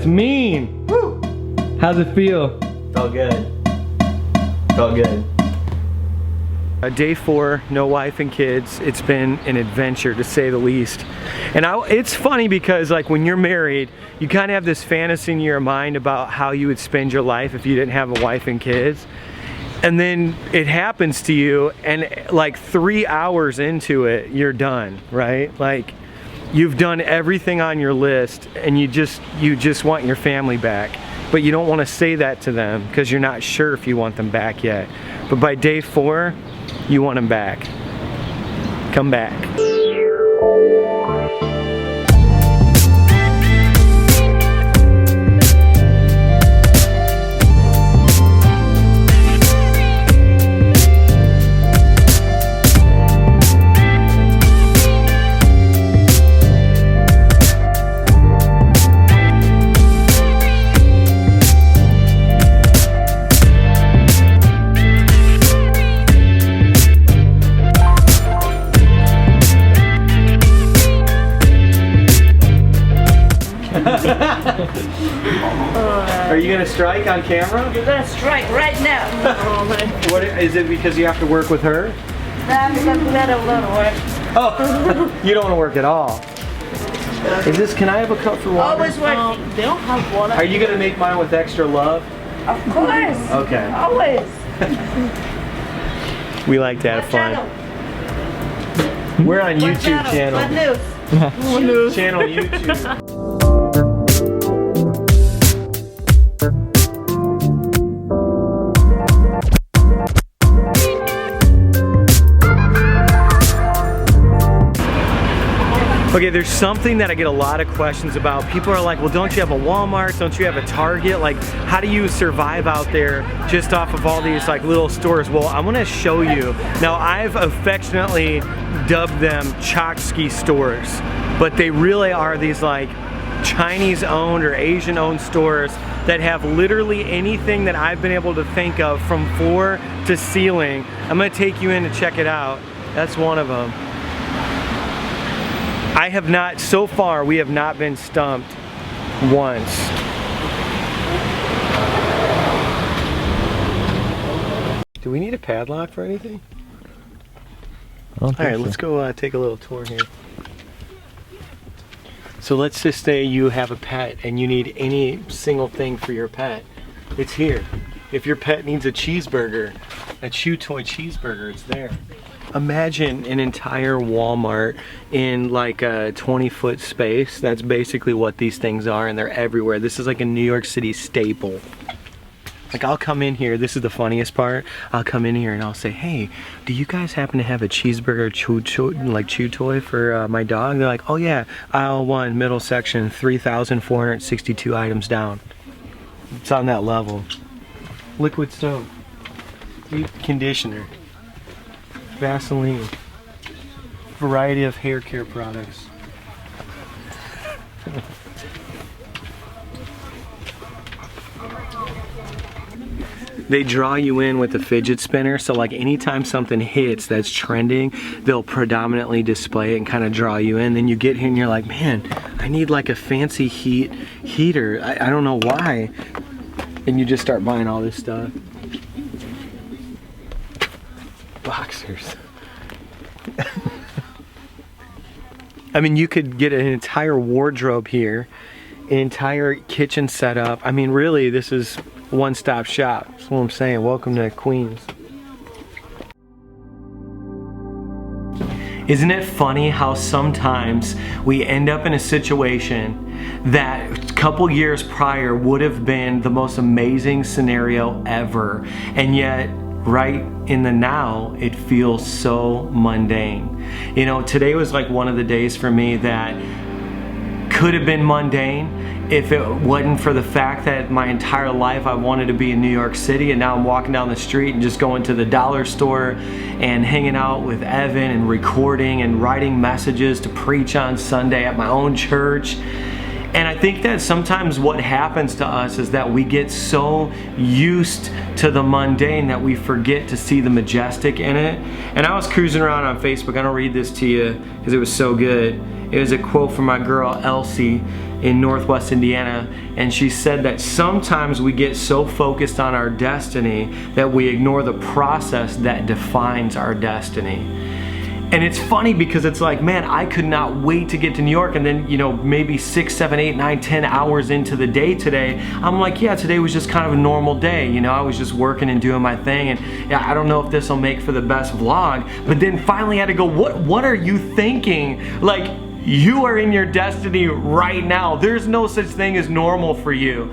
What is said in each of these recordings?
it's mean. Woo. How's it feel? Felt good. Felt good. Day 4, no wife and kids. It's been an adventure to say the least. And it's funny because like when you're married, you kind of have this fantasy in your mind about how you would spend your life if you didn't have a wife and kids. And then it happens to you and like 3 hours into it, you're done, right? Like you've done everything on your list and you just want your family back. But you don't want to say that to them because you're not sure if you want them back yet. But by day 4, you want them back. Come back. Are you gonna strike on camera? You're gonna strike right now. What is it? Because you have to work with her? Nah, because we gotta learn to work. Oh, you don't want to work at all. Is this? Can I have a cup for water? Always working. They don't have water. Are you gonna make mine with extra love? Of course. Okay. Always. We like to have fun. Channel? We're on YouTube channel. What news? Channel YouTube. Okay, there's something that I get a lot of questions about. People are like, well, don't you have a Walmart? Don't you have a Target? Like, how do you survive out there just off of all these like little stores? Well, I want to show you. Now, I've affectionately dubbed them tchotchke stores, but they really are these like Chinese owned or Asian owned stores that have literally anything that I've been able to think of from floor to ceiling. I'm gonna take you in to check it out. That's one of them. I have not, so far, we have not been stumped once. Do we need a padlock for anything? Alright, let's go take a little tour here. So let's just say you have a pet and you need any single thing for your pet. It's here. If your pet needs a cheeseburger, a chew toy cheeseburger, it's there. Imagine an entire Walmart in like a 20-foot space. That's basically what these things are, and they're everywhere. This is like a New York City staple. Like I'll come in here, this is the funniest part, I'll come in here and I'll say, hey, do you guys happen to have a cheeseburger chew toy for my dog? They're like, oh yeah, aisle 1, middle section, 3,462 items down. It's on that level. Liquid soap, deep conditioner, Vaseline, variety of hair care products. They draw you in with a fidget spinner, so like anytime something hits that's trending, they'll predominantly display it and kind of draw you in. Then you get here and you're like, man, I need like a fancy heater. I don't know why. And you just start buying all this stuff. Boxers. I mean, you could get an entire wardrobe here, an entire kitchen setup. I mean, really, this is one-stop shop. That's what I'm saying. Welcome to Queens. Isn't it funny how sometimes we end up in a situation that a couple years prior would have been the most amazing scenario ever, and yet right in the now it feels so mundane. You know, today was like one of the days for me that could have been mundane if it wasn't for the fact that my entire life I wanted to be in New York City, and now I'm walking down the street and just going to the dollar store and hanging out with Evan and recording and writing messages to preach on Sunday at my own church. And I think that sometimes what happens to us is that we get so used to the mundane that we forget to see the majestic in it. And I was cruising around on Facebook. I'm gonna read this to you because it was so good. It was a quote from my girl Elsie in Northwest Indiana, and she said that sometimes we get so focused on our destiny that we ignore the process that defines our destiny. And it's funny because it's like, man, I could not wait to get to New York, and then, you know, maybe 6, 7, 8, 9, 10 hours into the day today, I'm like, yeah, today was just kind of a normal day. You know, I was just working and doing my thing, and yeah, I don't know if this will make for the best vlog, but then finally I had to go, what are you thinking? Like, you are in your destiny right now. There's no such thing as normal for you.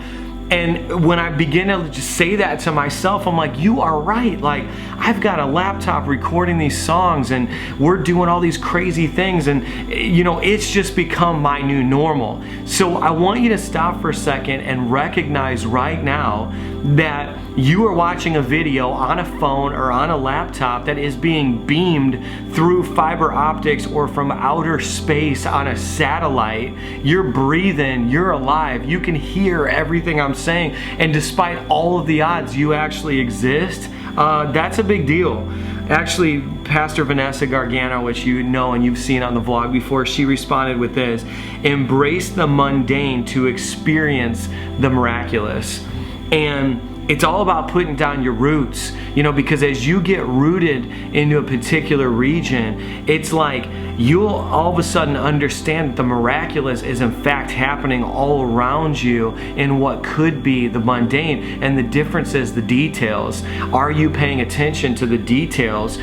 And when I begin to just say that to myself, I'm like, you are right. Like, I've got a laptop recording these songs, and we're doing all these crazy things, and you know, it's just become my new normal. So I want you to stop for a second and recognize right now that you are watching a video on a phone or on a laptop that is being beamed through fiber optics or from outer space on a satellite. You're breathing, you're alive, you can hear everything I'm saying, and despite all of the odds, you actually exist. That's a big deal. Actually, Pastor Vanessa Gargano, which you know and you've seen on the vlog before, she responded with this: embrace the mundane to experience the miraculous. And it's all about putting down your roots, you know, because as you get rooted into a particular region, it's like you'll all of a sudden understand that the miraculous is in fact happening all around you in what could be the mundane. And the difference is the details. Are you paying attention to the details?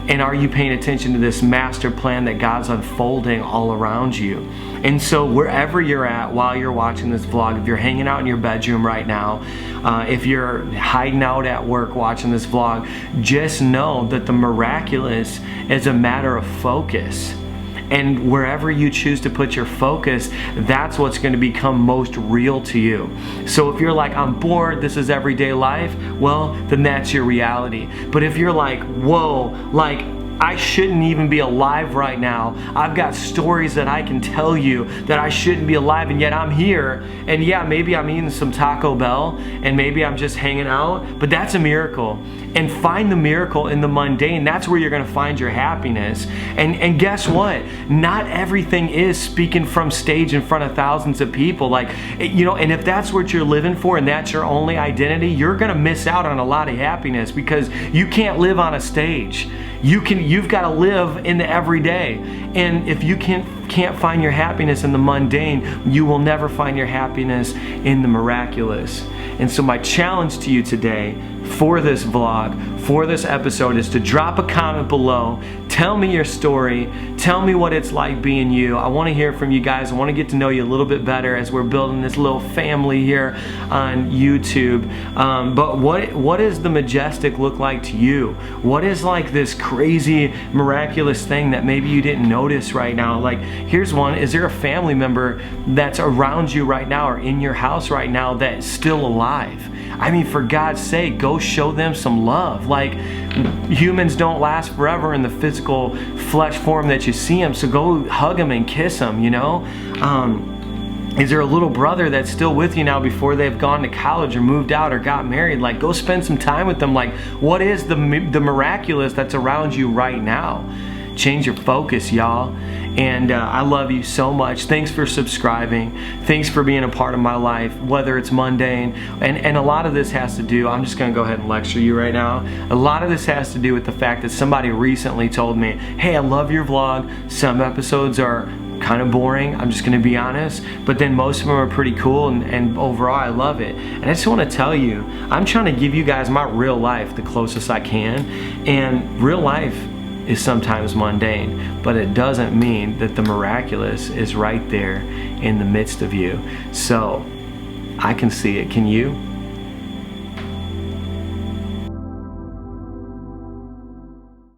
And are you paying attention to this master plan that God's unfolding all around you? And so wherever you're at while you're watching this vlog, if you're hanging out in your bedroom right now, if you're hiding out at work watching this vlog, just know that the miraculous is a matter of focus. And wherever you choose to put your focus, that's what's going to become most real to you. So if you're like, I'm bored, this is everyday life, well, then that's your reality. But if you're like, whoa, like, I shouldn't even be alive right now. I've got stories that I can tell you that I shouldn't be alive, and yet I'm here. And yeah, maybe I'm eating some Taco Bell, and maybe I'm just hanging out, but that's a miracle. And find the miracle in the mundane. That's where you're gonna find your happiness. And guess what? Not everything is speaking from stage in front of thousands of people. Like, you know, and if that's what you're living for and that's your only identity, you're gonna miss out on a lot of happiness, because you can't live on a stage. You've got to live in the everyday. And if you can't find your happiness in the mundane, you will never find your happiness in the miraculous. And so my challenge to you today for this vlog, for this episode, is to drop a comment below. Tell me your story. Tell me what it's like being you. I want to hear from you guys. I want to get to know you a little bit better as we're building this little family here on YouTube. But what does the majestic look like to you? What is like this crazy, miraculous thing that maybe you didn't notice right now? Like, here's one. Is there a family member that's around you right now or in your house right now that's still alive? I mean, for God's sake, go show them some love. Like, humans don't last forever in the physical flesh form that you see them, so go hug them and kiss them, you know? Is there a little brother that's still with you now before they've gone to college or moved out or got married? Like, go spend some time with them. Like, what is the miraculous that's around you right now? Change your focus, y'all. And I love you so much. Thanks for subscribing. Thanks for being a part of my life, whether it's mundane. And a lot of this has to do, I'm just going to go ahead and lecture you right now. A lot of this has to do with the fact that somebody recently told me, hey, I love your vlog. Some episodes are kind of boring, I'm just going to be honest, but then most of them are pretty cool, and overall I love it. And I just want to tell you, I'm trying to give you guys my real life the closest I can, and real life is sometimes mundane, but it doesn't mean that the miraculous is right there in the midst of you. So I can see it. Can you?